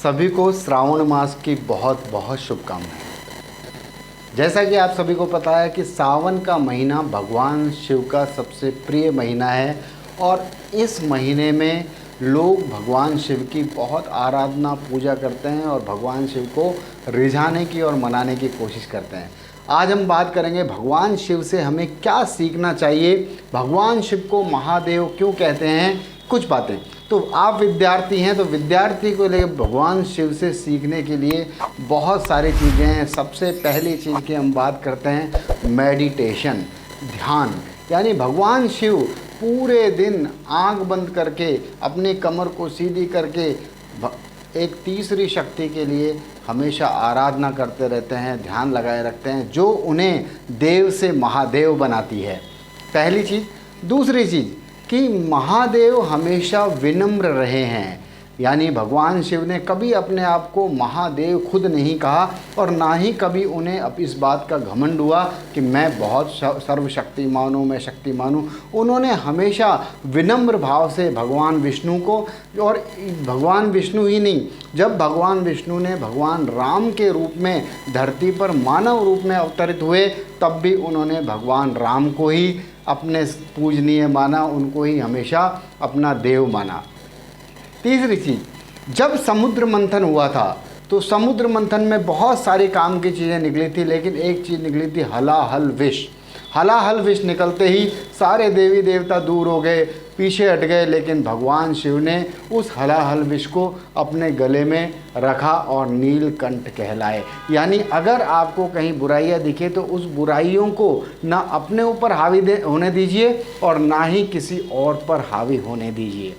सभी को श्रावण मास की बहुत बहुत शुभकामनाएं। जैसा कि आप सभी को पता है कि सावन का महीना भगवान शिव का सबसे प्रिय महीना है और इस महीने में लोग भगवान शिव की बहुत आराधना पूजा करते हैं और भगवान शिव को रिझाने की और मनाने की कोशिश करते हैं। आज हम बात करेंगे भगवान शिव से हमें क्या सीखना चाहिए, भगवान शिव को महादेव क्यों कहते हैं, कुछ बातें। तो आप विद्यार्थी हैं तो विद्यार्थी को लेकर भगवान शिव से सीखने के लिए बहुत सारी चीज़ें हैं। सबसे पहली चीज़ की हम बात करते हैं मेडिटेशन, ध्यान। यानी भगवान शिव पूरे दिन आंख बंद करके अपनी कमर को सीधी करके एक तीसरी शक्ति के लिए हमेशा आराधना करते रहते हैं, ध्यान लगाए रखते हैं, जो उन्हें देव से महादेव बनाती है। पहली चीज़। दूसरी चीज़ कि महादेव हमेशा विनम्र रहे हैं, यानी भगवान शिव ने कभी अपने आप को महादेव खुद नहीं कहा और ना ही कभी उन्हें अब इस बात का घमंड हुआ कि मैं बहुत सर्वशक्तिमान हूँ, मैं शक्तिमान हूँ। उन्होंने हमेशा विनम्र भाव से भगवान विष्णु को, और भगवान विष्णु ही नहीं, जब भगवान विष्णु ने भगवान राम के रूप में धरती पर मानव रूप में अवतरित हुए तब भी उन्होंने भगवान राम को ही अपने पूजनीय माना, उनको ही हमेशा अपना देव माना। तीसरी चीज़, जब समुद्र मंथन हुआ था तो समुद्र मंथन में बहुत सारी काम की चीज़ें निकली थी, लेकिन एक चीज़ निकली थी हलाहल विष। हलाहल विष निकलते ही सारे देवी देवता दूर हो गए, पीछे हट गए, लेकिन भगवान शिव ने उस हलाहल विष को अपने गले में रखा और नीलकंठ कहलाए। यानी अगर आपको कहीं बुराइयां दिखे तो उस बुराइयों को ना अपने ऊपर हावी होने दीजिए और ना ही किसी और पर हावी होने दीजिए।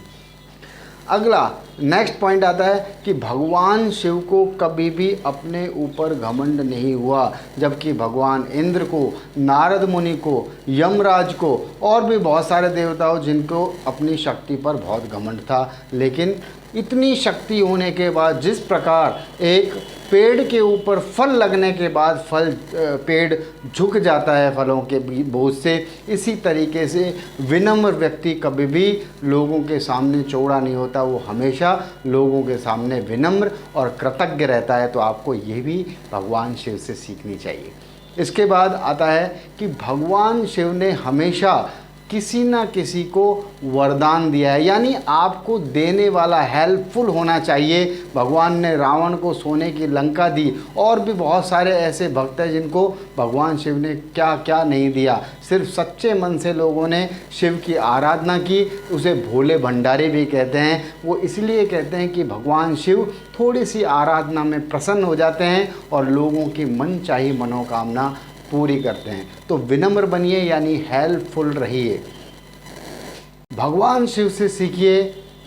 अगला नेक्स्ट पॉइंट आता है कि भगवान शिव को कभी भी अपने ऊपर घमंड नहीं हुआ, जबकि भगवान इंद्र को, नारद मुनि को, यमराज को और भी बहुत सारे देवताओं जिनको अपनी शक्ति पर बहुत घमंड था, लेकिन इतनी शक्ति होने के बाद जिस प्रकार एक पेड़ के ऊपर फल लगने के बाद पेड़ झुक जाता है फलों के बोझ से, इसी तरीके से विनम्र व्यक्ति कभी भी लोगों के सामने चौड़ा नहीं होता, वो हमेशा लोगों के सामने विनम्र और कृतज्ञ रहता है। तो आपको ये भी भगवान शिव से सीखनी चाहिए। इसके बाद आता है कि भगवान शिव ने हमेशा किसी ना किसी को वरदान दिया है, यानी आपको देने वाला हेल्पफुल होना चाहिए। भगवान ने रावण को सोने की लंका दी और भी बहुत सारे ऐसे भक्त हैं जिनको भगवान शिव ने क्या क्या नहीं दिया। सिर्फ सच्चे मन से लोगों ने शिव की आराधना की, उसे भोले भंडारी भी कहते हैं। वो इसलिए कहते हैं कि भगवान शिव थोड़ी सी आराधना में प्रसन्न हो जाते हैं और लोगों की मनचाही मनोकामना पूरी करते हैं। तो विनम्र बनिए, यानी हेल्पफुल रहिए। भगवान शिव से सीखिए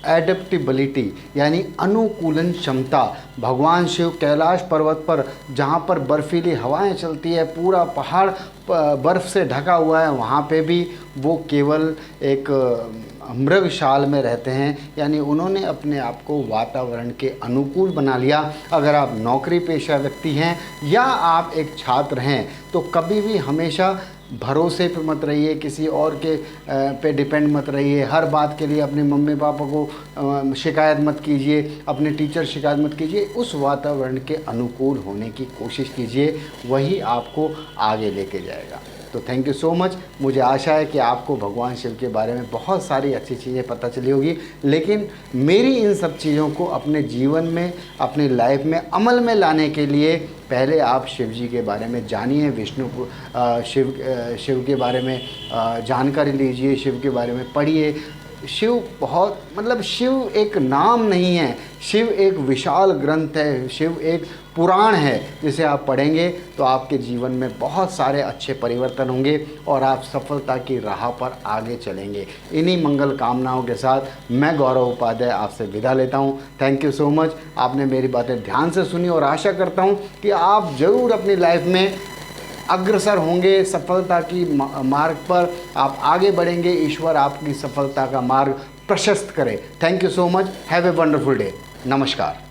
एडेप्टिबिलिटी, यानी अनुकूलन क्षमता। भगवान शिव कैलाश पर्वत पर, जहाँ पर बर्फीली हवाएं चलती है, पूरा पहाड़ बर्फ़ से ढका हुआ है, वहाँ पे भी वो केवल एक मृगशाल में रहते हैं, यानी उन्होंने अपने आप को वातावरण के अनुकूल बना लिया। अगर आप नौकरी पेशा व्यक्ति हैं या आप एक छात्र हैं तो कभी भी हमेशा भरोसे पे मत रहिए, किसी और के पे डिपेंड मत रहिए। हर बात के लिए अपने मम्मी पापा को शिकायत मत कीजिए, अपने टीचर शिकायत मत कीजिए। उस वातावरण के अनुकूल होने की कोशिश कीजिए, वही आपको आगे लेके जाएगा। तो थैंक यू सो मच। मुझे आशा है कि आपको भगवान शिव के बारे में बहुत सारी अच्छी चीज़ें पता चली होगी, लेकिन मेरी इन सब चीज़ों को अपने जीवन में, अपनी लाइफ में अमल में लाने के लिए पहले आप शिव जी के बारे में जानिए, शिव के बारे में जानकारी लीजिए, शिव के बारे में पढ़िए। शिव बहुत, मतलब शिव एक नाम नहीं है, शिव एक विशाल ग्रंथ है, शिव एक पुराण है जिसे आप पढ़ेंगे तो आपके जीवन में बहुत सारे अच्छे परिवर्तन होंगे और आप सफलता की राह पर आगे चलेंगे। इन्हीं मंगल कामनाओं के साथ मैं गौरव उपाध्याय आपसे विदा लेता हूं। Thank you so much. आपने मेरी बातें ध्यान से सुनी और आशा करता हूं कि आप ज़रूर अपनी लाइफ में अग्रसर होंगे, सफलता की मार्ग पर आप आगे बढ़ेंगे। ईश्वर आपकी सफलता का मार्ग प्रशस्त करे। Thank you so much. Have a wonderful day. नमस्कार।